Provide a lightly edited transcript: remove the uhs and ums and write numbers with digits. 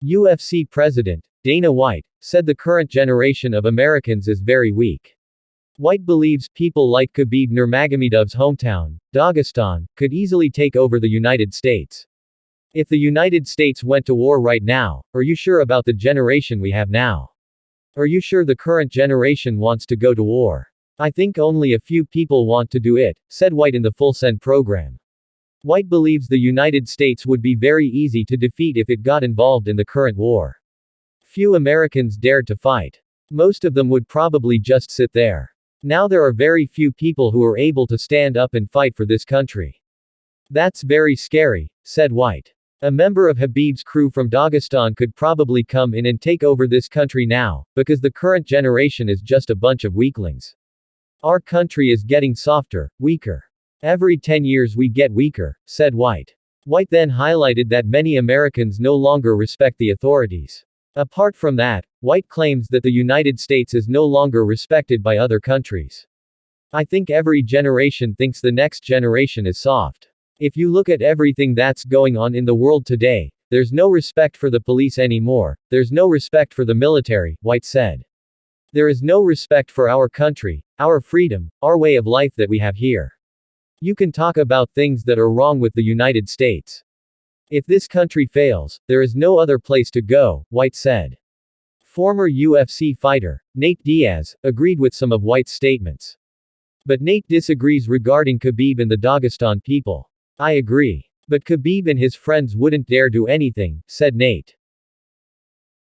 UFC President, Dana White, said the current generation of Americans is very weak. White believes people like Khabib Nurmagomedov's hometown, Dagestan, could easily take over the United States. If the United States went to war right now, are you sure about the generation we have now? Are you sure the current generation wants to go to war? I think only a few people want to do it, said White in the Full Send program. White believes the United States would be very easy to defeat if it got involved in the current war. Few Americans dared to fight. Most of them would probably just sit there. Now there are very few people who are able to stand up and fight for this country. That's very scary, said White. A member of Khabib's crew from Dagestan could probably come in and take over this country now, because the current generation is just a bunch of weaklings. Our country is getting softer, weaker. Every 10 years we get weaker, said White. White then highlighted that many Americans no longer respect the authorities. Apart from that, White claims that the United States is no longer respected by other countries. I think every generation thinks the next generation is soft. If you look at everything that's going on in the world today, there's no respect for the police anymore, there's no respect for the military, White said. There is no respect for our country, our freedom, our way of life that we have here. You can talk about things that are wrong with the United States. If this country fails, there is no other place to go, White said. Former UFC fighter, Nate Diaz, agreed with some of White's statements. But Nate disagrees regarding Khabib and the Dagestan people. I agree. But Khabib and his friends wouldn't dare do anything, said Nate.